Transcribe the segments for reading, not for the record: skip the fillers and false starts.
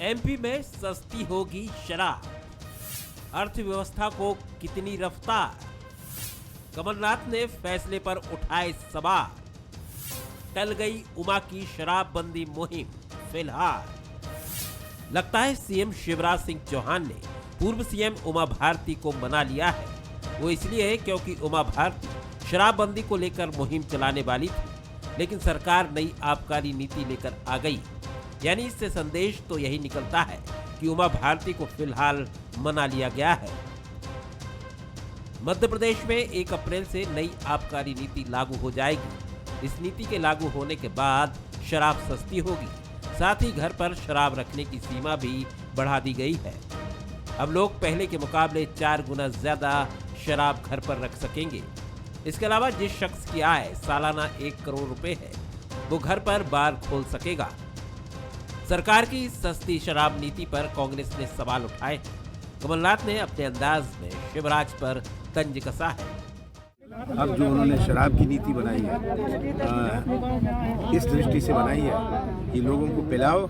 MP में सस्ती होगी शराब, अर्थव्यवस्था को कितनी रफ्तार। कमलनाथ ने फैसले पर उठाए सवाल, टल गई उमा की शराबबंदी मुहिम। फिलहाल लगता है सीएम शिवराज सिंह चौहान ने पूर्व सीएम उमा भारती को मना लिया है। वो इसलिए क्योंकि उमा भारती शराबबंदी को लेकर मुहिम चलाने वाली थी, लेकिन सरकार नई आबकारी नीति लेकर आ गई। यानी इससे संदेश तो यही निकलता है कि उमा भारती को फिलहाल मना लिया गया है। मध्य प्रदेश में 1 अप्रैल से नई आबकारी नीति लागू हो जाएगी। इस नीति के लागू होने के बाद शराब सस्ती होगी, साथ ही घर पर शराब रखने की सीमा भी बढ़ा दी गई है। अब लोग पहले के मुकाबले 4 गुना ज्यादा शराब घर पर रख सकेंगे। इसके अलावा जिस शख्स की आय सालाना 1 करोड़ रुपए है, वो घर पर बार खोल सकेगा। सरकार की सस्ती शराब नीति पर कांग्रेस ने सवाल उठाए। कमलनाथ ने अपने अंदाज में शिवराज पर तंज कसा है। अब जो उन्होंने शराब की नीति बनाई है, इस दृष्टि से बनाई है कि लोगों को पिलाओ,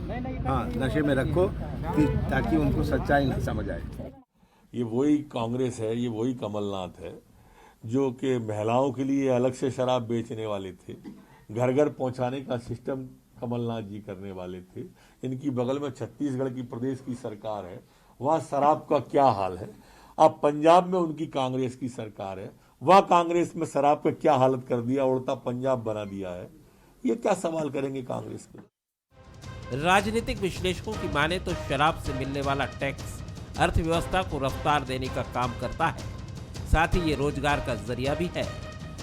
हाँ नशे में रखो, ताकि उनको सच्चाई नहीं समझ आए। ये वही कांग्रेस है, ये वही कमलनाथ है जो कि महिलाओं के लिए अलग से शराब बेचने वाले थे। घर घर पहुंचाने का सिस्टम कमलनाथ जी करने वाले थे। इनकी बगल में छत्तीसगढ़ की प्रदेश की सरकार है, वहाँ शराब का क्या हाल है। अब पंजाब में उनकी कांग्रेस की सरकार है, वह कांग्रेस में शराब का क्या हालत कर दिया, उड़ता पंजाब बना दिया है। ये क्या सवाल करेंगे कांग्रेस के। राजनीतिक विश्लेषकों की माने तो शराब से मिलने वाला टैक्स अर्थव्यवस्था को रफ्तार देने का काम करता है, साथ ही ये रोजगार का जरिया भी है।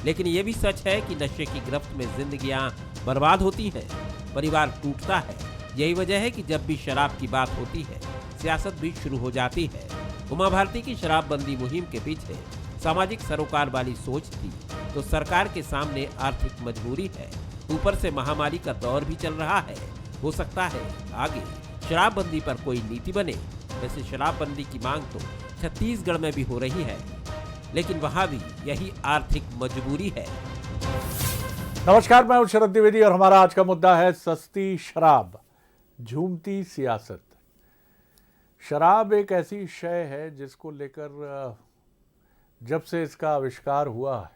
लेकिन ये भी सच है कि नशे की गिरफ्त में जिंदगियां बर्बाद होती हैं, परिवार टूटता है। यही वजह है कि जब भी शराब की बात होती है, सियासत भी शुरू हो जाती है। उमा भारती की शराबबंदी मुहिम के पीछे सामाजिक सरोकार वाली सोच थी, तो सरकार के सामने आर्थिक मजबूरी है। ऊपर से महामारी का दौर भी चल रहा है। हो सकता है आगे शराबबंदी पर कोई नीति बने। वैसे शराबबंदी की मांग तो छत्तीसगढ़ में भी हो रही है, लेकिन वहां भी यही आर्थिक मजबूरी है। नमस्कार, मैं हूं शरद द्विवेदी और हमारा आज का मुद्दा है सस्ती शराब, झूमती सियासत। शराब एक ऐसी शय है जिसको लेकर जब से इसका आविष्कार हुआ है,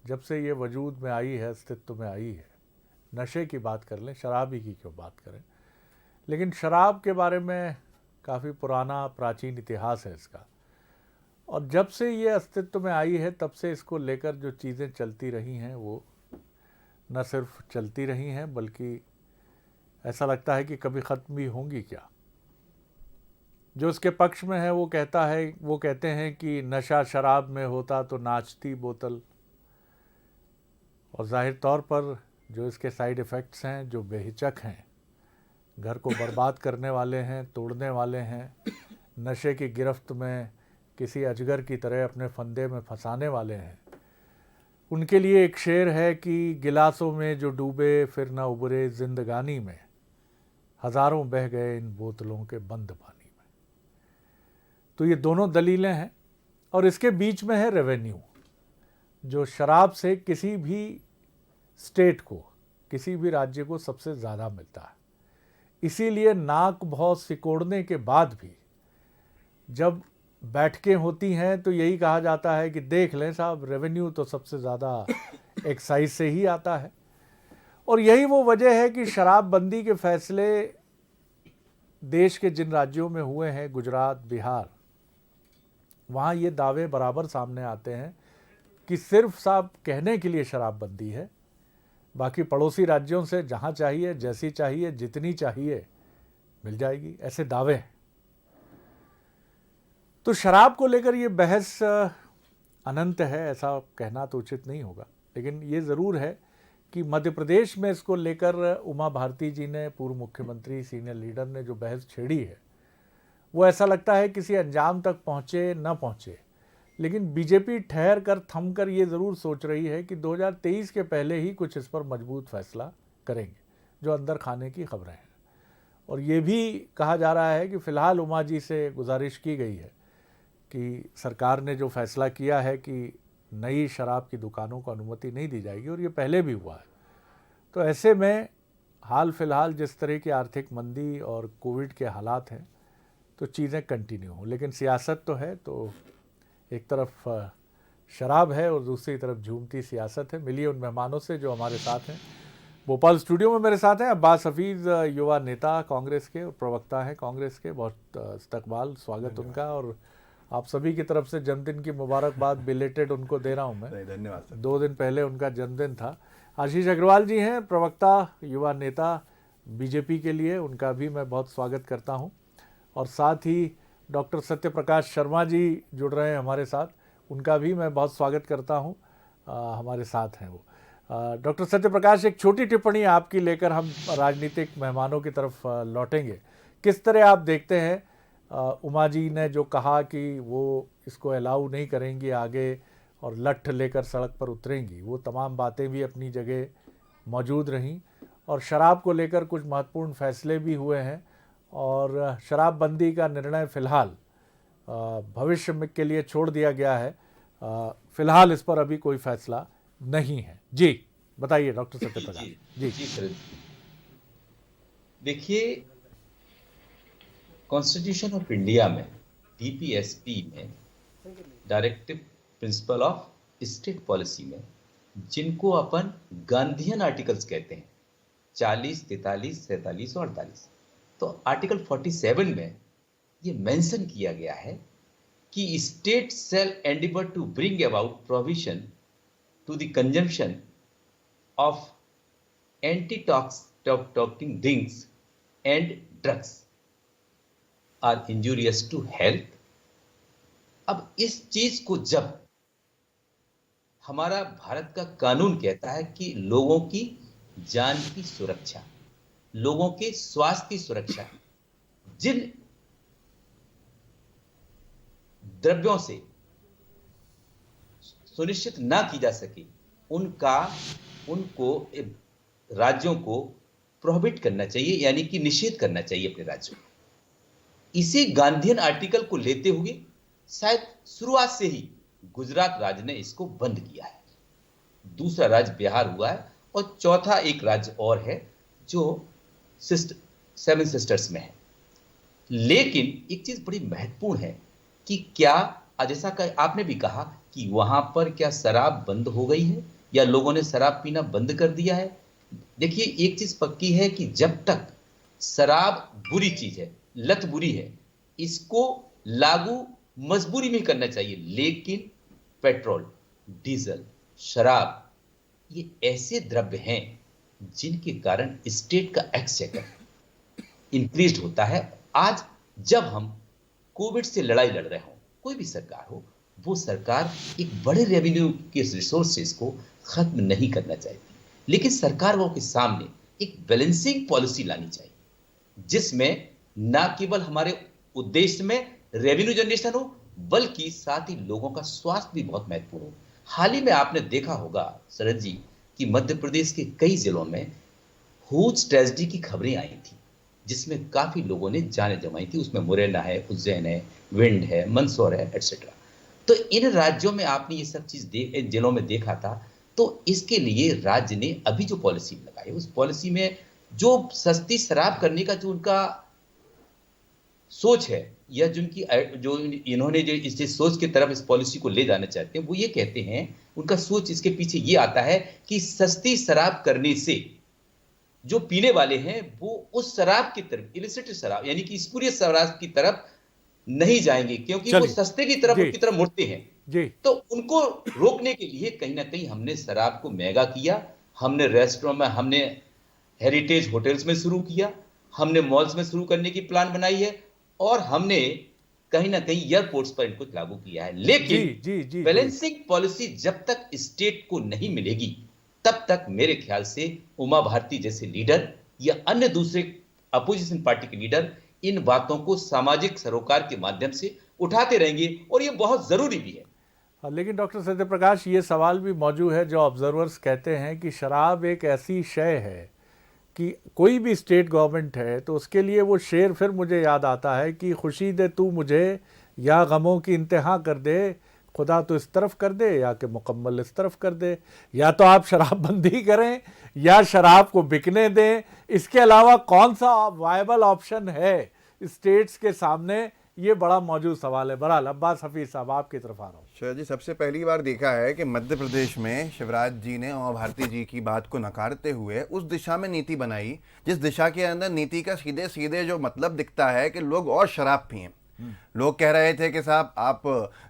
जब से ये वजूद में आई है, अस्तित्व में आई है, नशे की बात कर लें, शराबी की क्यों बात करें, लेकिन शराब के बारे में काफ़ी पुराना प्राचीन इतिहास है इसका। और जब से ये अस्तित्व में आई है, तब से इसको लेकर जो चीज़ें चलती रही हैं वो न सिर्फ चलती रही हैं, बल्कि ऐसा लगता है कि कभी ख़त्म भी होंगी क्या। जो इसके पक्ष में है वो कहते हैं कि नशा शराब में होता तो नाचती बोतल। और जाहिर तौर पर जो इसके साइड इफ़ेक्ट्स हैं, जो बेहिचक हैं, घर को बर्बाद करने वाले हैं, तोड़ने वाले हैं, नशे की गिरफ्त में किसी अजगर की तरह अपने फंदे में फंसाने वाले हैं, उनके लिए एक शेर है कि गिलासों में जो डूबे फिर न उबरे जिंदगानी में, हज़ारों बह गए इन बोतलों के बंद पानी में। तो ये दोनों दलीलें हैं। और इसके बीच में है रेवेन्यू, जो शराब से किसी भी स्टेट को, किसी भी राज्य को सबसे ज़्यादा मिलता है। इसीलिए नाक बहुत सिकोड़ने के बाद भी जब बैठकें होती हैं तो यही कहा जाता है कि देख लें साहब, रेवेन्यू तो सबसे ज़्यादा एक्साइज से ही आता है। और यही वो वजह है कि शराबबंदी के फैसले देश के जिन राज्यों में हुए हैं, गुजरात, बिहार, वहाँ ये दावे बराबर सामने आते हैं कि सिर्फ साहब कहने के लिए शराबबंदी है, बाकी पड़ोसी राज्यों से जहाँ चाहिए, जैसी चाहिए, जितनी चाहिए मिल जाएगी, ऐसे दावे हैं। तो शराब को लेकर ये बहस अनंत है, ऐसा कहना तो उचित नहीं होगा। लेकिन ये ज़रूर है कि मध्य प्रदेश में इसको लेकर उमा भारती जी ने, पूर्व मुख्यमंत्री, सीनियर लीडर ने जो बहस छेड़ी है, वो ऐसा लगता है किसी अंजाम तक पहुँचे न पहुँचे, लेकिन बीजेपी ठहर कर, थम कर ये ज़रूर सोच रही है कि 2023 के पहले ही कुछ इस पर मजबूत फैसला करेंगे, जो अंदर खाने की खबरें हैं। और ये भी कहा जा रहा है कि फ़िलहाल उमा जी से गुजारिश की गई है कि सरकार ने जो फैसला किया है कि नई शराब की दुकानों को अनुमति नहीं दी जाएगी, और ये पहले भी हुआ है, तो ऐसे में हाल फिलहाल जिस तरह की आर्थिक मंदी और कोविड के हालात हैं तो चीज़ें कंटिन्यू हों, लेकिन सियासत तो है। तो एक तरफ शराब है और दूसरी तरफ झूमती सियासत है। मिलिए उन मेहमानों से जो हमारे साथ हैं। भोपाल स्टूडियो में मेरे साथ हैं अब्बास हफीज़, युवा नेता कांग्रेस के और प्रवक्ता हैं कांग्रेस के। बहुत इस्तकबाल, स्वागत उनका, और आप सभी की तरफ से जन्मदिन की मुबारकबाद बिलेटेड उनको दे रहा हूं मैं। धन्यवाद सर। 2 दिन पहले उनका जन्मदिन था। आशीष अग्रवाल जी हैं, प्रवक्ता, युवा नेता बीजेपी के लिए, उनका भी मैं बहुत स्वागत करता हूं। और साथ ही डॉक्टर सत्य प्रकाश शर्मा जी जुड़ रहे हैं हमारे साथ, उनका भी मैं बहुत स्वागत करता हूं। हमारे साथ हैं वो। डॉक्टर सत्य प्रकाश, एक छोटी टिप्पणी आपकी लेकर हम राजनीतिक मेहमानों की तरफ लौटेंगे। किस तरह आप देखते हैं उमा जी ने जो कहा कि वो इसको अलाउ नहीं करेंगी आगे और लठ लेकर सड़क पर उतरेंगी, वो तमाम बातें भी अपनी जगह मौजूद रहीं, और शराब को लेकर कुछ महत्वपूर्ण फैसले भी हुए हैं, और शराबबंदी का निर्णय फ़िलहाल भविष्य में के लिए छोड़ दिया गया है। फ़िलहाल इस पर अभी कोई फैसला नहीं है। जी बताइए डॉक्टर सत्य प्रकाश जी। जी सर, देखिए, कॉन्स्टिट्यूशन ऑफ इंडिया में डीपीएसपी में directive principle of state policy में, जिनको अपन गांधीयन आर्टिकल्स कहते हैं, 40, 43, 47 और 48, तो आर्टिकल 47 में ये मेंशन किया गया है कि state shall endeavour to bring about provision to the consumption of anti-toxic drinks and drugs are injurious to health। अब इस चीज को जब हमारा भारत का कानून कहता है कि लोगों की जान की सुरक्षा, लोगों के स्वास्थ्य की सुरक्षा, जिन द्रव्यों से सुनिश्चित ना की जा सके, उनको राज्यों को प्रोहिबिट करना चाहिए, यानी कि निषेध करना चाहिए अपने राज्यों में। इसी गांधीयन आर्टिकल को लेते हुए शायद शुरुआत से ही गुजरात राज्य ने इसको बंद किया है, दूसरा राज्य बिहार हुआ है, और चौथा एक राज्य और है जो 7 सिस्टर्स में है। लेकिन एक चीज बड़ी महत्वपूर्ण है कि क्या, जैसा आपने भी कहा कि वहां पर क्या शराब बंद हो गई है या लोगों ने शराब पीना बंद कर दिया है। देखिए, एक चीज पक्की है कि जब तक शराब बुरी चीज है, लत बुरी है, इसको लागू मजबूरी में करना चाहिए। लेकिन पेट्रोल, डीजल, शराब, ये ऐसे द्रव्य हैं जिनके कारण स्टेट का एक्सचेकर इंक्रीज होता है। आज जब हम कोविड से लड़ाई लड़ रहे हो, कोई भी सरकार हो, वो सरकार एक बड़े रेवेन्यू के रिसोर्सेज को खत्म नहीं करना चाहती, लेकिन सरकारों के सामने एक बैलेंसिंग पॉलिसी लानी चाहिए, जिसमें ना केवल हमारे उद्देश्य में रेवेन्यू जनरेशन हो, बल्कि साथ ही लोगों का स्वास्थ्य भी बहुत महत्वपूर्ण हो। हाल ही में आपने देखा होगा शरद जी कि मध्य प्रदेश के कई जिलों में ह्यूज ट्रेजेडी की खबरें आई थी, जिसमें काफी लोगों ने जानें गंवाई थी। उसमें मुरैना है, उज्जैन है, विंड है, मंदसौर है, एटसेट्रा। तो इन राज्यों में आपने ये सब चीज जिलों में देखा था। तो इसके लिए राज्य ने अभी जो पॉलिसी लगाई, उस पॉलिसी में जो सस्ती शराब करने का जो उनका सोच है, या जो इन्होंने जो इस सोच की तरफ इस पॉलिसी को ले जाना चाहते हैं, वो ये कहते हैं, उनका सोच इसके पीछे ये आता है कि सस्ती शराब करने से जो पीने वाले हैं वो उस शराब की तरफ, इलिसिट शराब यानी कि स्पूरियस शराब की तरफ नहीं जाएंगे, क्योंकि वो सस्ते की तरफ उनकी तरफ मुड़ते हैं जी। तो उनको रोकने के लिए कहीं ना कहीं हमने शराब को महंगा किया। हमने रेस्टोरेंट में, हमने हेरिटेज होटल्स में शुरू किया, हमने मॉल्स में शुरू करने की प्लान बनाई है, और हमने कहीं ना कहीं एयरपोर्ट्स पर इनको लागू किया है। लेकिन बैलेंसिंग पॉलिसी जब तक स्टेट को नहीं मिलेगी, तब तक मेरे ख्याल से उमा भारती जैसे लीडर या अन्य दूसरे अपोजिशन पार्टी के लीडर इन बातों को सामाजिक सरोकार के माध्यम से उठाते रहेंगे, और ये बहुत जरूरी भी है। लेकिन डॉक्टर सत्य प्रकाश, ये सवाल भी मौजूद है, जो ऑब्जर्वर्स कहते हैं कि शराब एक ऐसी शय है कि कोई भी स्टेट गवर्नमेंट है तो उसके लिए वो शेर फिर मुझे याद आता है कि खुशी दे तू मुझे या गमों की इंतहा कर दे, खुदा तो इस तरफ कर दे या कि मुकम्मल इस तरफ कर दे, या तो आप शराबबंदी करें या शराब को बिकने दें। इसके अलावा कौन सा वायबल ऑप्शन है स्टेट्स के सामने, ये बड़ा मौजूद सवाल है। बहरहाल अब्बास हफीज साहब आपकी तरफ आ रहा हूँ। शरद जी, सबसे पहली बार देखा है कि मध्य प्रदेश में शिवराज जी ने उमा भारती जी की बात को नकारते हुए उस दिशा में नीति बनाई जिस दिशा के अंदर नीति का सीधे सीधे जो मतलब दिखता है कि लोग और शराब पिएं। लोग कह रहे थे कि साहब आप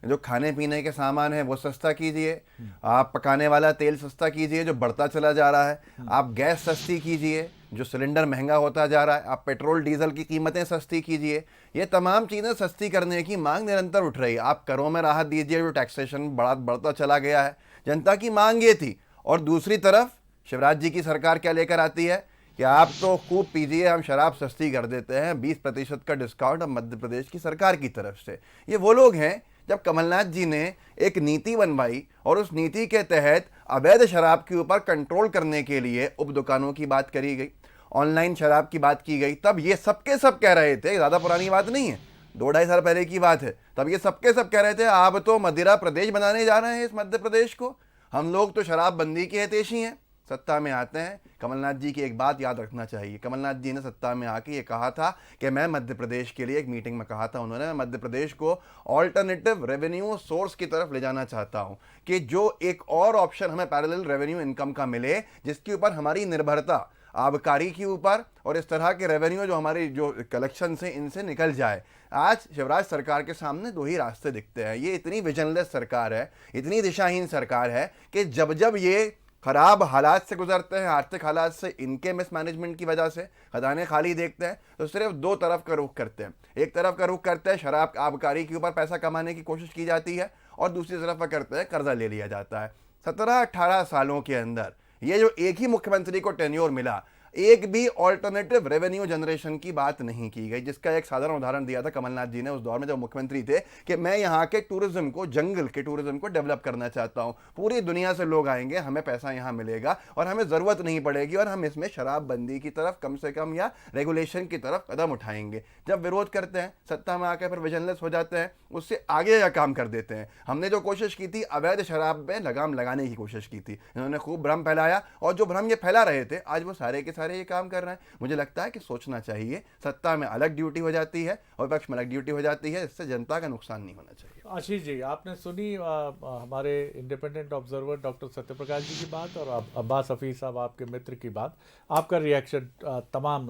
जो खाने पीने के सामान है वो सस्ता कीजिए, आप पकाने वाला तेल सस्ता कीजिए जो बढ़ता चला जा रहा है, आप गैस सस्ती कीजिए जो सिलेंडर महंगा होता जा रहा है, आप पेट्रोल डीजल की कीमतें सस्ती कीजिए। ये तमाम चीज़ें सस्ती करने की मांग निरंतर उठ रही है। आप करों में राहत दीजिए जो टैक्सेशन बढ़ता चला गया है, जनता की मांग ये थी। और दूसरी तरफ शिवराज जी की सरकार क्या लेकर आती है कि आप तो खूब पीजिए, हम शराब सस्ती कर देते हैं, 20% का डिस्काउंट अब मध्य प्रदेश की सरकार की तरफ से। ये वो लोग हैं जब कमलनाथ जी ने एक नीति बनवाई और उस नीति के तहत अवैध शराब के ऊपर कंट्रोल करने के लिए उप दुकानों की बात करी गई, ऑनलाइन शराब की बात की गई, तब ये सबके सब कह रहे थे, ज़्यादा पुरानी बात नहीं है, 2-2.5 साल पहले की बात है, तब ये सबके सब कह रहे थे आप तो मदिरा प्रदेश बनाने जा रहे हैं इस मध्य प्रदेश को, हम लोग तो शराबबंदी के हितैषी हैं। सत्ता में आते हैं, कमलनाथ जी की एक बात याद रखना चाहिए। कमलनाथ जी ने सत्ता में आके ये कहा था कि मैं मध्य प्रदेश के लिए, एक मीटिंग में कहा था उन्होंने, मैं मध्य प्रदेश को ऑल्टरनेटिव रेवेन्यू सोर्स की तरफ ले जाना चाहता हूँ कि जो एक और ऑप्शन हमें पैरेलल रेवेन्यू इनकम का मिले जिसके ऊपर हमारी निर्भरता आबकारी के ऊपर और इस तरह के रेवेन्यू जो हमारी जो कलेक्शन से इनसे निकल जाए। आज शिवराज सरकार के सामने 2 ही रास्ते दिखते हैं। ये इतनी विजनलेस सरकार है, इतनी दिशाहीन सरकार है कि जब जब ये खराब हालात से गुजरते हैं, आर्थिक हालात से, इनके मिसमैनेजमेंट की वजह से खजाने खाली देखते हैं, तो सिर्फ 2 तरफ का रुख करते हैं। एक तरफ का रुख करते हैं शराब आबकारी के ऊपर पैसा कमाने की कोशिश की जाती है और दूसरी तरफ का करते हैं कर्जा ले लिया जाता है। 17-18 सालों के अंदर ये जो एक ही मुख्यमंत्री को टेन्योर मिला, एक भी ऑल्टरनेटिव रेवेन्यू जनरेशन की बात नहीं की गई, जिसका एक साधारण उदाहरण दिया था कमलनाथ जी ने उस दौर में जब मुख्यमंत्री थे कि मैं यहाँ के टूरिज्म को, जंगल के टूरिज्म को डेवलप करना चाहता हूँ, पूरी दुनिया से लोग आएंगे, हमें पैसा यहाँ मिलेगा और हमें ज़रूरत नहीं पड़ेगी और हम इसमें शराबबंदी की तरफ कम से कम या रेगुलेशन की तरफ कदम उठाएंगे। जब विरोध करते हैं, सत्ता में आकर फिर विजनलेस हो जाते हैं, उससे आगे का काम कर देते हैं। हमने जो कोशिश की थी अवैध शराब में लगाम लगाने की कोशिश की थी, इन्होंने खूब भ्रम फैलाया और जो भ्रम ये फैला रहे थे आज वो सारे के सारे ये काम कर रहे हैं। मुझे लगता है कि सोचना चाहिए, सत्ता में अलग ड्यूटी हो जाती है और विपक्ष में अलग ड्यूटी हो जाती है, इससे जनता का नुकसान नहीं होना चाहिए। आशीष जी, आपने सुनी हमारे इंडिपेंडेंट ऑब्जर्वर डॉक्टर सत्यप्रकाश जी की बात और अब्बास हफीज साहब आपके मित्र की बात, आपका रिएक्शन तमाम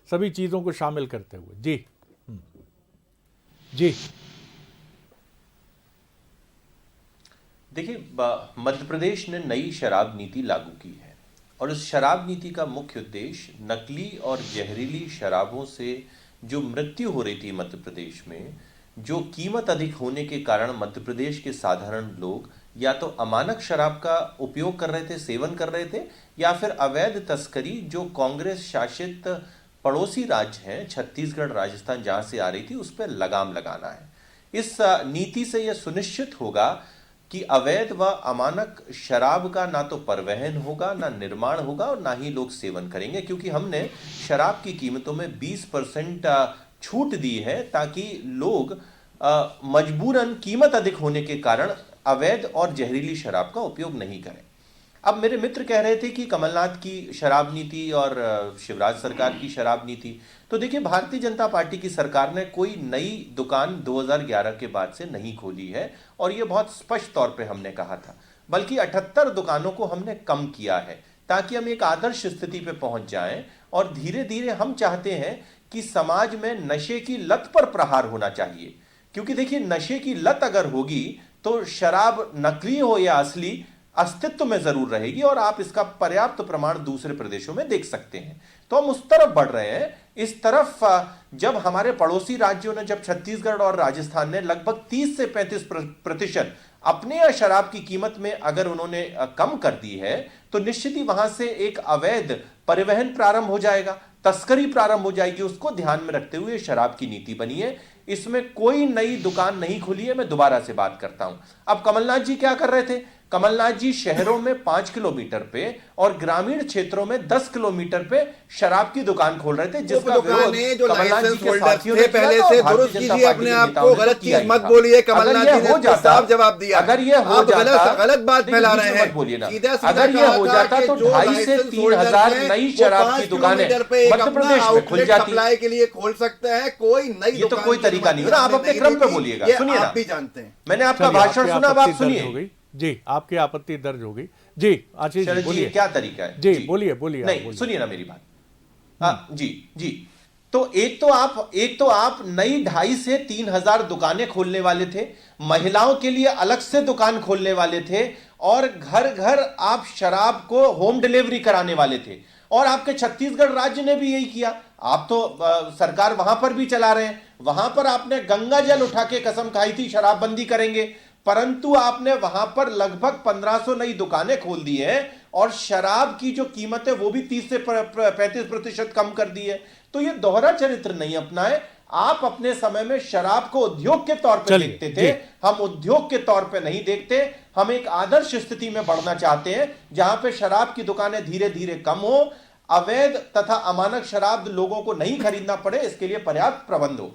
सभी चीज़ों को शामिल करते हुए। जी जी देखिए, मध्य प्रदेश ने नई शराब नीति लागू की है और इस शराब नीति का मुख्य उद्देश्य नकली और जहरीली शराबों से जो मृत्यु हो रही थी मध्य प्रदेश में, जो कीमत अधिक होने के कारण मध्य प्रदेश के साधारण लोग या तो अमानक शराब का उपयोग कर रहे थे, सेवन कर रहे थे, या फिर अवैध तस्करी जो कांग्रेस शासित पड़ोसी राज्य हैं, छत्तीसगढ़, राजस्थान, जहां से आ रही थी, उस पर लगाम लगाना है। इस नीति से यह सुनिश्चित होगा कि अवैध व अमानक शराब का ना तो परिवहन होगा, ना निर्माण होगा और ना ही लोग सेवन करेंगे, क्योंकि हमने शराब की कीमतों में 20% छूट दी है ताकि लोग मजबूरन कीमत अधिक होने के कारण अवैध और जहरीली शराब का उपयोग नहीं करें। अब मेरे मित्र कह रहे थे कि कमलनाथ की शराब नीति और शिवराज सरकार की शराब नीति, तो देखिए, भारतीय जनता पार्टी की सरकार ने कोई नई दुकान 2011 के बाद से नहीं खोली है और यह बहुत स्पष्ट तौर पे हमने कहा था, बल्कि 78 दुकानों को हमने कम किया है ताकि हम एक आदर्श स्थिति पे पहुंच जाएं। और धीरे धीरे हम चाहते हैं कि समाज में नशे की लत पर प्रहार होना चाहिए, क्योंकि देखिए, नशे की लत अगर होगी तो शराब नकली हो या असली अस्तित्व में जरूर रहेगी और आप इसका पर्याप्त प्रमाण दूसरे प्रदेशों में देख सकते हैं। तो हम उस तरफ बढ़ रहे हैं। इस तरफ जब हमारे पड़ोसी राज्यों ने, जब छत्तीसगढ़ और राजस्थान ने लगभग 30 से 35% अपने शराब की कीमत में अगर उन्होंने कम कर दी है, तो निश्चित ही वहां से एक अवैध परिवहन प्रारंभ हो जाएगा, तस्करी प्रारंभ हो जाएगी। उसको ध्यान में रखते हुए शराब की नीति बनी है, इसमें कोई नई दुकान नहीं खुली है। मैं दोबारा से बात करता हूं। अब कमलनाथ जी क्या कर रहे थे? कमलनाथ जी शहरों में 5 किलोमीटर पे और ग्रामीण क्षेत्रों में 10 किलोमीटर पे शराब की दुकान खोल रहे थे, जिसका विरोध जो कमलनाथ जी लाइसेंस के होल्डर साथियों थे ने किया पहले था से और दुरुस्त भारतीय जनता कीजिए पार्टी अपने के आप नेताओं को, ने गलत किया चीज ही मत था। बोलिए। अगर कमलनाथ ये जी ने हो इसको जाता, साफ जवाब दिया। अगर ये हो आप जाता, गलत बात देखिए, फैला बीच रहे में हैं। मत बोलिए ना। सीधा सीधा अगर ये कहा हो था जाता कि तो जो 2,500 से लाइसेंस 3,000 होल्डर नई हैं, शराब वो की 5 दुकानें किलोमीटर पे एक मध्य अपना प्रदेश में खुल आउटलेट जाती। सप्लाई के लिए खोल सकते हैं। कोई नई ये तो दुकान कोई की तरीका नहीं है ना, आप अनुमति अपने क्रम पे दी थी। बोलिएगा, ये सुनिए ना। आप भी जानते हैं। मैंने आपका चलिए, भाषण आपकी सुना, अब आपत्ति आप दर्ज सुनिए। हो गई जी, आपकी आपत्ति दर्ज हो गई जी। आशीष शरद जी जी, बोलिए। ये क्या तरीका है? जी बोलिए बोलिए, आप नहीं, बोलिए। सुनिए ना मेरी बात। हाँ जी जी। तो एक तो आप नई 2,500 से 3,000 दुकानें खोलने वाले थे, महिलाओं के लिए अलग से दुकान खोलने वाले थे, और घर घर आप शराब को होम डिलीवरी कराने वाले थे। और आपके छत्तीसगढ़ राज्य ने भी यही किया। आप तो सरकार वहां पर भी चला रहे हैं। वहां पर आपने गंगा जल उठा के कसम खाई थी शराबबंदी करेंगे, परंतु आपने वहां पर लगभग 1,500 नई दुकानें खोल दी हैं और शराब की जो कीमत है वो भी 30 से 35% कम कर दी है। तो ये दोहरा चरित्र नहीं अपनाए। आप अपने समय में शराब को उद्योग के तौर पर देखते थे, हम उद्योग के तौर पर नहीं देखते। हम एक आदर्श स्थिति में बढ़ना चाहते हैं जहां पे शराब की दुकानें धीरे धीरे कम हो, अवैध तथा अमानक शराब लोगों को नहीं खरीदना पड़े, इसके लिए पर्याप्त प्रबंध हो।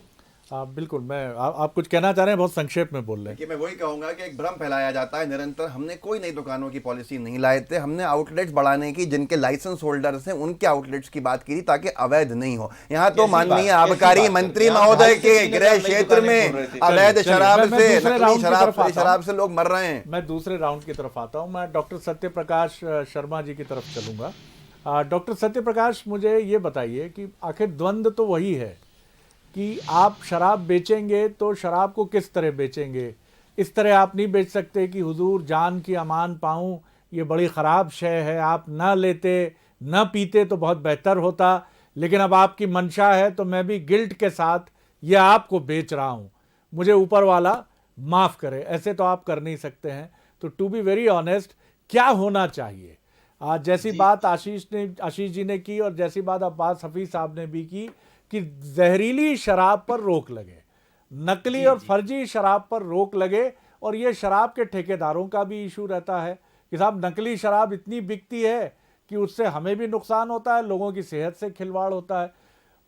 बिल्कुल। आप कुछ कहना चाह रहे हैं, बहुत संक्षेप में बोल रहे हैं। कि मैं वही कहूंगा कि एक भ्रम फैलाया जाता है निरंतर। हमने कोई नई दुकानों की पॉलिसी नहीं लाए थे, हमने आउटलेट्स बढ़ाने की, जिनके लाइसेंस होल्डर्स हैं उनके आउटलेट्स की बात की थी ताकि अवैध नहीं हो। यहाँ तो माननीय आबकारी मंत्री महोदय के गृह क्षेत्र में अवैध शराब से, नकली शराब से लोग मर रहे हैं। मैं दूसरे राउंड की तरफ आता हूँ। मैं डॉक्टर सत्य प्रकाश शर्मा जी की तरफ चलूंगा। डॉक्टर सत्य प्रकाश, मुझे ये बताइए कि आखिर द्वंद्व तो वही है कि आप शराब बेचेंगे तो शराब को किस तरह बेचेंगे। इस तरह आप नहीं बेच सकते कि हुजूर जान की अमान पाऊँ, ये बड़ी ख़राब शय है, आप ना लेते न पीते तो बहुत बेहतर होता, लेकिन अब आपकी मंशा है तो मैं भी गिल्ट के साथ ये आपको बेच रहा हूँ, मुझे ऊपर वाला माफ़ करे। ऐसे तो आप कर नहीं सकते हैं। तो टू बी वेरी ऑनेस्ट, क्या होना चाहिए? आज जैसी बात आशीष जी ने की और जैसी बात अब्बास हफीज साहब ने भी की कि जहरीली शराब पर रोक लगे, नकली और फर्जी शराब पर रोक लगे। और ये शराब के ठेकेदारों का भी इशू रहता है कि साहब नकली शराब इतनी बिकती है कि उससे हमें भी नुकसान होता है, लोगों की सेहत से खिलवाड़ होता है।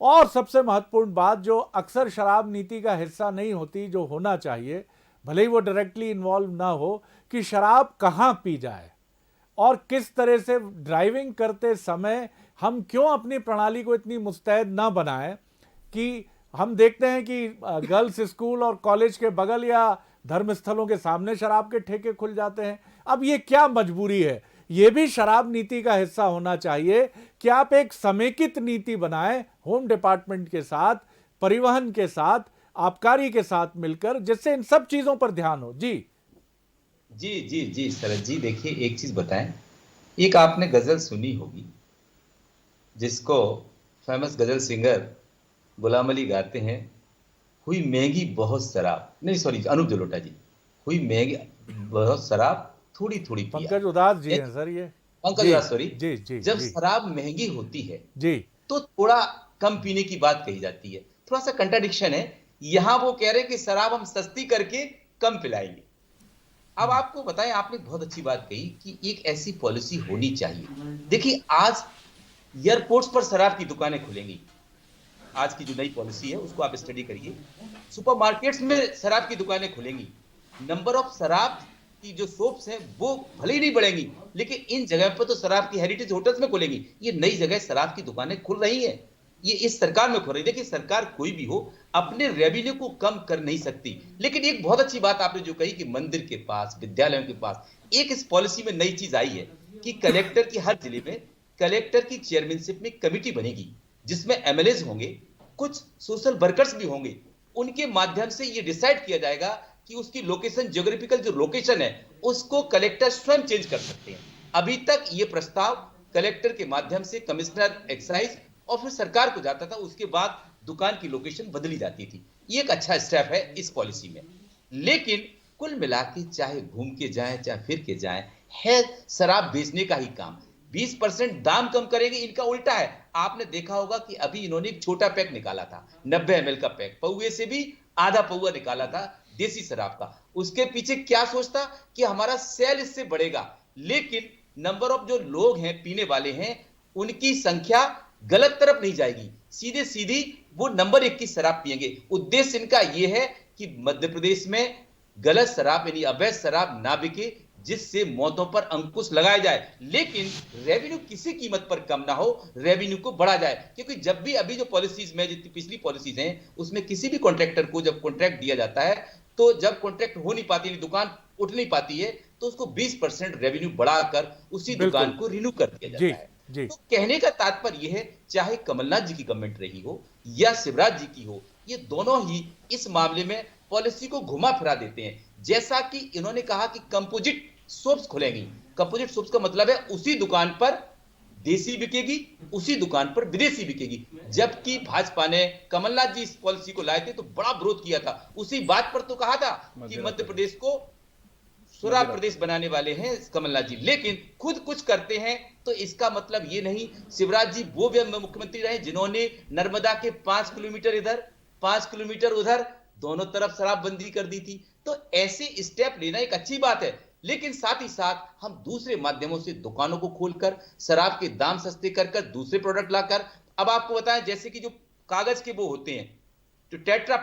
और सबसे महत्वपूर्ण बात जो अक्सर शराब नीति का हिस्सा नहीं होती, जो होना चाहिए, भले ही वो डायरेक्टली इन्वॉल्व ना हो, कि शराब कहाँ पी जाए और किस तरह से ड्राइविंग करते समय हम क्यों अपनी प्रणाली को इतनी मुस्तैद ना बनाएं कि हम देखते हैं कि गर्ल्स स्कूल और कॉलेज के बगल या धर्मस्थलों के सामने शराब के ठेके खुल जाते हैं। अब ये क्या मजबूरी है? ये भी शराब नीति का हिस्सा होना चाहिए कि आप एक समेकित नीति बनाएं होम डिपार्टमेंट के साथ, परिवहन के साथ, आबकारी के साथ मिलकर, जिससे इन सब चीजों पर ध्यान हो। जी जी जी जी शरद जी, देखिए एक चीज बताएं। एक आपने गजल सुनी होगी जिसको फेमस गजल सिंगर गुलाम अली गाते हैं, हुई महंगी बहुत शराब, नहीं सॉरी अनूप जलोटा जी, हुई महंगी बहुत शराब थोड़ी थोड़ी पिया। पंकज उदास जी हैं सर, ये पंकज उदास, सॉरी जी जी। जब जी, शराब महंगी होती है जी तो थोड़ा कम पीने की बात कही जाती है। थोड़ा सा कंट्राडिक्शन है। यहां वो कह रहे हैं कि शराब हम सस्ती करके कम पिलाएंगे। अब आपको बताएं, आपने बहुत अच्छी बात कही कि एक ऐसी पॉलिसी होनी चाहिए। देखिए आज एयरपोर्ट्स पर शराब की दुकानें खुलेंगी। आज की जो नई पॉलिसी है उसको आप स्टडी करिए। सुपरमार्केट्स में शराब की दुकानें खुलेंगी। नंबर ऑफ शराब की जो शॉप्स हैं वो भले ही नहीं बढ़ेंगी, लेकिन इन जगह पर तो शराब की हेरिटेज होटल्स में खुलेंगी। ये नई जगह शराब की दुकानें खुल रही हैं, ये इस सरकार में खुल रही है। देखिए सरकार कोई भी हो अपने रेवेन्यू को कम कर नहीं सकती, लेकिन एक बहुत अच्छी बात आपने जो कही कि मंदिर के पास, विद्यालयों के पास, एक इस पॉलिसी में नई चीज आई है कि कलेक्टर की, हर जिले में कलेक्टर की चेयरमैनशिप में कमेटी बनेगी जिसमें एमएलएज होंगे, कुछ सोशल वर्कर्स भी होंगे। उनके माध्यम से ये डिसाइड किया जाएगा कि उसकी लोकेशन, ज्योग्राफिकल जो लोकेशन है उसको कलेक्टर स्वयं चेंज कर सकते हैं। अभी तक ये प्रस्ताव कलेक्टर के माध्यम से कमिश्नर एक्साइज और फिर सरकार को जाता था, उसके बाद दुकान की लोकेशन बदली जाती थी। ये एक अच्छा स्टेप है इस पॉलिसी में। लेकिन कुल मिला के चाहे घूम के जाए चाहे फिर के जाए, है शराब बेचने का ही काम। 20% दाम कम करेंगे, इनका उल्टा है। आपने देखा होगा कि अभी इन्होंने एक छोटा पैक निकाला था, 90 ml का पैक, पौवे से भी आधा पौवा निकाला था, देसी शराब का। उसके पीछे क्या सोचता कि हमारा सेल इससे बढ़ेगा, लेकिन नंबर ऑफ जो लोग हैं पीने वाले हैं उनकी संख्या गलत तरफ नहीं जाएगी, सीधे सीधी वो नंबर 1 की शराब पिएंगे। उद्देश्य इनका यह है कि मध्य प्रदेश में गलत शराब यानी अवैध शराब ना बिके, जिससे मौतों पर अंकुश लगाया जाए, लेकिन रेवेन्यू किसी कीमत पर कम ना हो, रेवेन्यू को बढ़ा जाए। क्योंकि जब भी अभी जो पॉलिसीज में जितनी पिछली पॉलिसीज हैं उसमें किसी भी कॉन्ट्रैक्टर को जब कॉन्ट्रैक्ट दिया जाता है तो जब कॉन्ट्रैक्ट हो नहीं पाती, दुकान उठ नहीं पाती है, तो उसको 20% रेवेन्यू बढ़ाकर उसी दुकान को रिन्यू कर दिया जाता है। तो कहने का तात्पर्य यह है, चाहे कमलनाथ जी की गवर्नमेंट रही हो या शिवराज जी की हो, ये दोनों ही इस मामले में पॉलिसी को घुमा फिरा देते हैं। जैसा कि इन्होंने कहा कि कंपोजिट शॉप्स खुलेंगी। कंपोजिट शॉप्स का मतलब है उसी दुकान पर देसी बिकेगी, उसी दुकान पर विदेशी बिकेगी। जबकि भाजपा ने कमलनाथ जी इस पॉलिसी को लाए थे तो बड़ा विरोध किया था, उसी बात पर तो कहा था कि मध्य प्रदेश को शराब प्रदेश बनाने वाले हैं कमलनाथ जी, लेकिन खुद कुछ करते हैं तो इसका मतलब ये नहीं। शिवराज जी वो मुख्यमंत्री रहे जिन्होंने नर्मदा के 5 किलोमीटर इधर 5 किलोमीटर उधर दोनों तरफ शराबबंदी कर दी थी। तो ऐसे स्टेप लेना एक अच्छी बात है, लेकिन साथ ही साथ हम दूसरे माध्यमों से दुकानों को खोलकर शराब के दाम सस्ते कर दूसरे प्रोडक्ट लाकर, अब आपको बताएं जैसे कि जो कागज के वो होते हैं तो टेट्रा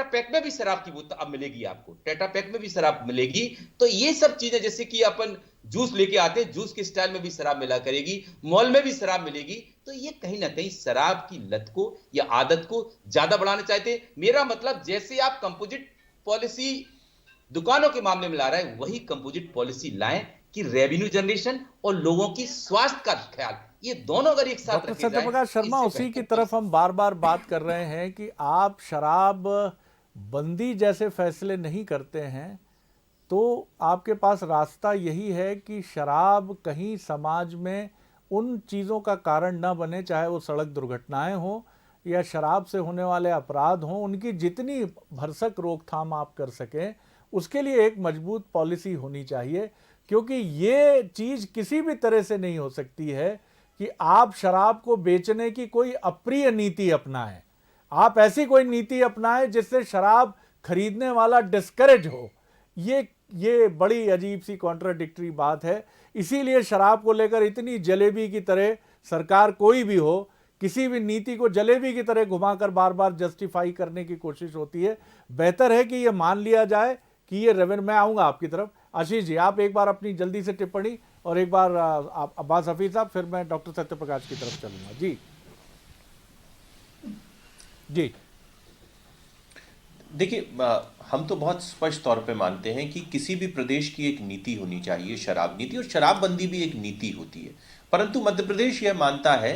पैक में भी शराब की बोतल अब मिलेगी आपको, टेट्रा पैक में भी शराब मिलेगी। तो ये सब चीजें जैसे कि अपन जूस लेके आते हैं, जूस के स्टाइल में भी शराब मिला करेगी, मॉल में भी शराब मिलेगी। तो ये कहीं ना कहीं शराब की लत को या आदत को ज्यादा बढ़ाना चाहते हैं। मेरा मतलब जैसे आप कंपोजिट पॉलिसी दुकानों के मामले में ला रहे हैं, वही कंपोजिट पॉलिसी लाएं कि रेवेन्यू जनरेशन और लोगों की स्वास्थ्य का ख्याल, ये दोनों अगर एक साथ रखे जाएं। सत्यप्रकाश शर्मा, उसी की तरफ हम बार बार बात कर रहे हैं कि आप शराब बंदी जैसे फैसले नहीं करते हैं तो आपके पास रास्ता यही है कि शराब कहीं समाज में उन चीज़ों का कारण न बने, चाहे वो सड़क दुर्घटनाएं हो या शराब से होने वाले अपराध हों, उनकी जितनी भरसक रोकथाम आप कर सकें उसके लिए एक मजबूत पॉलिसी होनी चाहिए। क्योंकि ये चीज़ किसी भी तरह से नहीं हो सकती है कि आप शराब को बेचने की कोई अप्रिय नीति अपनाएं, आप ऐसी कोई नीति अपनाएं जिससे शराब खरीदने वाला डिस्करेज हो। ये बड़ी अजीब सी कॉन्ट्राडिक्टरी बात है। इसीलिए शराब को लेकर इतनी जलेबी की तरह सरकार कोई भी हो, किसी भी नीति को जलेबी की तरह घुमाकर बार बार जस्टिफाई करने की कोशिश होती है। बेहतर है कि ये मान लिया जाए कि ये रेवेन्यू। मैं आऊँगा आपकी तरफ। आशीष जी, आप एक बार अपनी जल्दी से टिप्पणी और एक बार अब्बास हफीज साहब, फिर मैं डॉक्टर सत्यप्रकाश की तरफ चलूंगा। जी जी देखिए, हम तो बहुत स्पष्ट तौर पे मानते हैं कि किसी भी प्रदेश की एक नीति होनी चाहिए, शराब नीति, और शराबबंदी भी एक नीति होती है। परंतु मध्य प्रदेश यह मानता है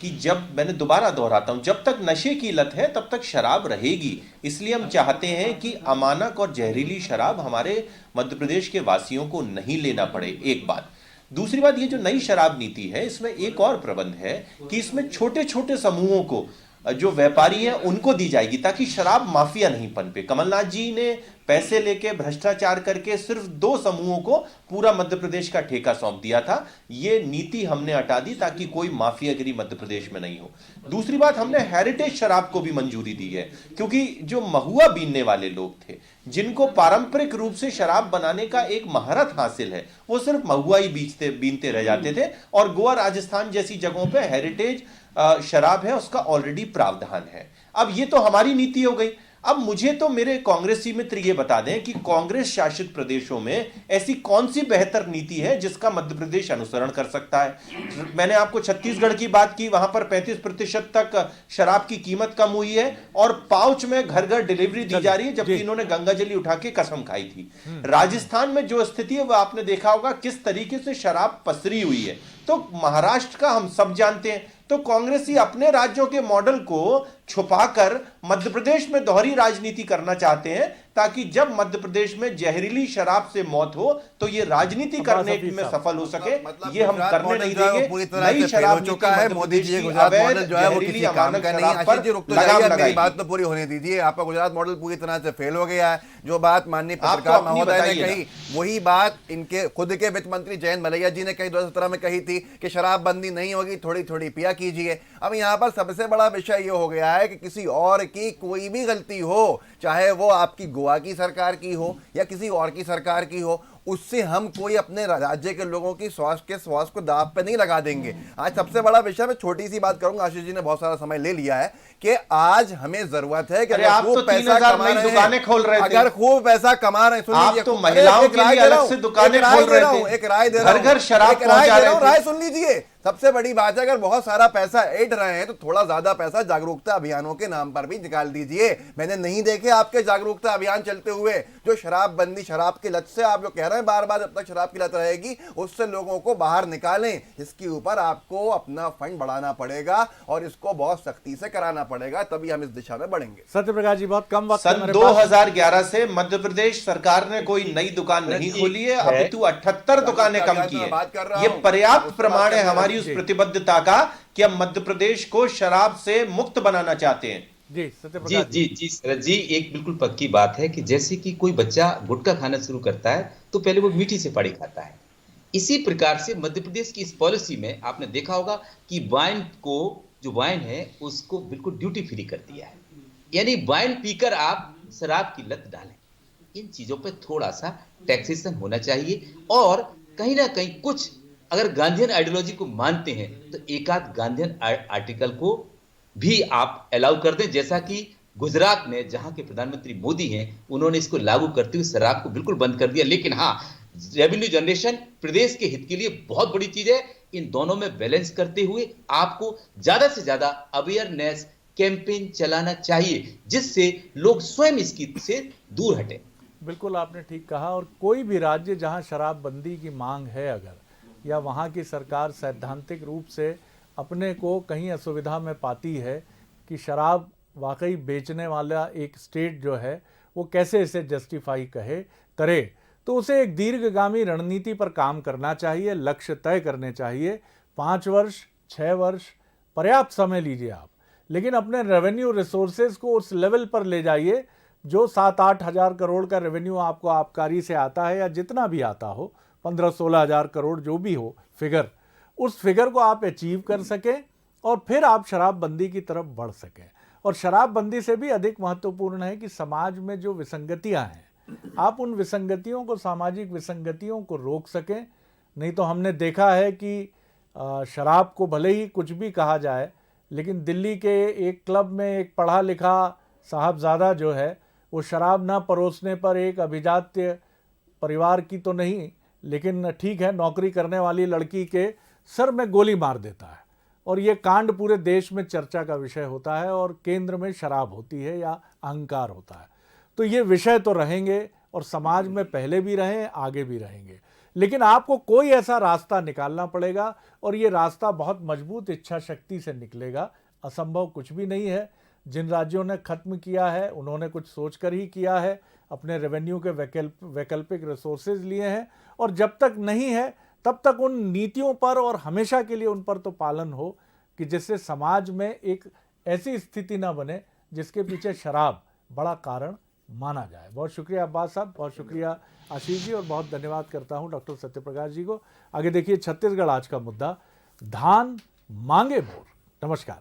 कि जब, मैंने दोबारा दोहराता हूं, जब तक नशे की लत है तब तक शराब रहेगी। इसलिए हम चाहते हैं कि अमानक और जहरीली शराब हमारे मध्य प्रदेश के वासियों को नहीं लेना पड़े, एक बात। दूसरी बात, ये जो नई शराब नीति है इसमें एक और प्रबंध है कि इसमें छोटे छोटे समूहों को, जो व्यापारी हैं उनको दी जाएगी ताकि शराब माफिया नहीं पनपे। कमलनाथ जी ने पैसे लेके भ्रष्टाचार करके सिर्फ 2 समूहों को पूरा मध्य प्रदेश का ठेका सौंप दिया था। ये नीति हमने हटा दी ताकि कोई माफियागिरी मध्य प्रदेश में नहीं हो। दूसरी बात, हमने हेरिटेज शराब को भी मंजूरी दी है, क्योंकि जो महुआ बीनने वाले लोग थे, जिनको पारंपरिक रूप से शराब बनाने का एक महारत हासिल है, वो सिर्फ महुआ ही बीनते रह जाते थे। और गोवा, राजस्थान जैसी जगहों पे हेरिटेज शराब है, उसका ऑलरेडी प्रावधान है। अब ये तो हमारी नीति हो गई। अब मुझे तो मेरे कांग्रेसी मित्र ये बता दें कि कांग्रेस शासित प्रदेशों में ऐसी कौन सी बेहतर नीति है जिसका मध्य प्रदेश अनुसरण कर सकता है। मैंने आपको छत्तीसगढ़ की बात की, वहां पर 35% तक शराब की कीमत कम हुई है और पाउच में घर घर डिलीवरी दी जा रही है, जबकि इन्होंने गंगाजली उठा के कसम खाई थी। राजस्थान में जो स्थिति है वो आपने देखा होगा किस तरीके से शराब पसरी हुई है। तो महाराष्ट्र का हम सब जानते हैं। तो कांग्रेसी अपने राज्यों के मॉडल को छुपाकर मध्य प्रदेश में दोहरी राजनीति करना चाहते हैं, ताकि जब मध्य प्रदेश में जहरीली शराब से मौत हो तो ये राजनीति करने में सफल हो सके। ये हम करने नहीं देंगे। पूरी तरह से फेल हो चुका है। मोदी जी के गुजरात मॉडल जो है वो किसी काम का नहीं। आशीष जी, रुक तो जाइए, मेरी बात तो पूरी होने दीजिए। आपका गुजरात मॉडल पूरी तरह से फेल हो गया है। जो बात माननीय पत्रकार महोदय ने कही, वही बात इनके खुद के वित्त मंत्री जयंत मलैया जी ने कही 2017 में कही थी कि शराबबंदी नहीं होगी, थोड़ी थोड़ी पिया कीजिए। अब यहाँ पर सबसे बड़ा विषय ये हो गया गया है कि किसी और की कोई भी गलती हो, चाहे वो आपकी गोवा की सरकार की हो या किसी और की सरकार की हो, उससे हम कोई अपने राज्य के लोगों की स्वास्थ्य को दांव पे नहीं लगा देंगे। आज सबसे बड़ा विषय, मैं छोटी सी बात करूंगा, आशीष जी ने बहुत सारा समय ले लिया है, कि आज हमें जरूरत है कि आप तो 3,000 नई दुकानें खोल रहे थे, अगर खूब पैसा कमा रहे हैं, आप तो महिलाओं के लिए अलग से दुकानें खोल रहे थे, एक राय दे रहा हूं, घर घर शराब पहुंचा रहे थे। राय सुन लीजिए, सबसे बड़ी बात है, अगर बहुत सारा पैसा ऐड रहे हैं तो थोड़ा ज्यादा पैसा जागरूकता अभियानों के नाम पर भी निकाल दीजिए। मैंने नहीं देखे आपके जागरूकता अभियान चलते हुए, जो शराबबंदी, शराब की लत से आप जो कह रहे हैं बार बार, जब तक शराब की लत रहेगी उससे लोगों को बाहर निकालें। इसके ऊपर आपको अपना फंड बढ़ाना पड़ेगा और इसको बहुत सख्ती से कराना पड़ेगा, तभी हम इस दिशा में बढ़ेंगे। सत्य प्रकाश जी, बहुत कम वक्त सन 2011 से मध्य प्रदेश सरकार ने कोई नई दुकान नहीं खोली है, अपितु 78 दुकानें कम की है। ये पर्याप्त प्रमाण है हमारी उस प्रतिबद्धता का कि हम मध्य प्रदेश को शराब से मुक्त बनाना चाहते हैं। जी सत्य जी प्रकाश जी जी शरद जी, एक बिल्कुल पक्की बात है कि जैसे कि कोई बच्चा गुटखा खाना शुरू करता है तो पहले वो मीठी से पड़ी खाता है, इसी प्रकार से मध्य प्रदेश की इस पॉलिसी में आपने देखा होगा कि वाइन को, जो वाइन है उसको बिल्कुल ड्यूटी फ्री कर दिया है, यानी वाइन पीकर आप शराब की लत डालें। इन चीजों पे थोड़ा सा टैक्सेशन होना चाहिए, और कहीं ना कहीं कुछ, अगर गांधीयन आइडियोलॉजी को मानते हैं तो एक आध गांधीयन आर्टिकल को भी आप अलाउ कर दें, जैसा कि गुजरात में जहां के प्रधानमंत्री मोदी हैं, उन्होंने इसको लागू करते हुए शराब को बिल्कुल बंद कर दिया। लेकिन हाँ, रेवेन्यू जनरेशन प्रदेश के हित के लिए बहुत बड़ी चीज है। इन दोनों में बैलेंस करते हुए आपको ज्यादा से ज्यादा अवेयरनेस कैंपेन चलाना चाहिए, जिससे लोग स्वयं इसकी से दूर हटें। बिल्कुल आपने ठीक कहा। और कोई भी राज्य जहां शराबबंदी की मांग है अगर, या वहां की सरकार सैद्धांतिक रूप से अपने को कहीं असुविधा में पाती है कि शराब वाकई बेचने वाला एक स्टेट जो है वो कैसे इसे जस्टिफाई करे, तो उसे एक दीर्घगामी रणनीति पर काम करना चाहिए, लक्ष्य तय करने चाहिए। 5 वर्ष 6 वर्ष पर्याप्त समय लीजिए आप, लेकिन अपने रेवेन्यू रिसोर्सेज को उस लेवल पर ले जाइए जो 7-8 हज़ार करोड़ का रेवेन्यू आपको आबकारी से आता है, या जितना भी आता हो, 15-16 हज़ार करोड़ जो भी हो फिगर, उस फिगर को आप अचीव कर सकें और फिर आप शराबबंदी की तरफ बढ़ सकें। और शराबबंदी से भी अधिक महत्वपूर्ण है कि समाज में जो विसंगतियां हैं, आप उन विसंगतियों को, सामाजिक विसंगतियों को रोक सकें। नहीं तो हमने देखा है कि शराब को भले ही कुछ भी कहा जाए, लेकिन दिल्ली के एक क्लब में एक पढ़ा लिखा साहबजादा जो है, वो शराब ना परोसने पर एक अभिजात्य परिवार की तो नहीं, लेकिन ठीक है, नौकरी करने वाली लड़की के सर में गोली मार देता है। और ये कांड पूरे देश में चर्चा का विषय होता है, और केंद्र में शराब होती है या अहंकार होता है। तो ये विषय तो रहेंगे और समाज में पहले भी रहे, आगे भी रहेंगे, लेकिन आपको कोई ऐसा रास्ता निकालना पड़ेगा, और ये रास्ता बहुत मजबूत इच्छा शक्ति से निकलेगा। असंभव कुछ भी नहीं है। जिन राज्यों ने खत्म किया है उन्होंने कुछ सोचकर ही किया है, अपने रेवेन्यू के वैकल्पिक रिसोर्सेज लिए हैं, और जब तक नहीं है तब तक उन नीतियों पर और हमेशा के लिए उन पर तो पालन हो कि जिससे समाज में एक ऐसी स्थिति ना बने जिसके पीछे शराब बड़ा कारण माना जाए। बहुत शुक्रिया अब्बास साहब, बहुत शुक्रिया आशीष जी, और बहुत धन्यवाद करता हूं डॉक्टर सत्य प्रकाश जी को। आगे देखिए छत्तीसगढ़ आज का मुद्दा, धान मांगे मोर। नमस्कार।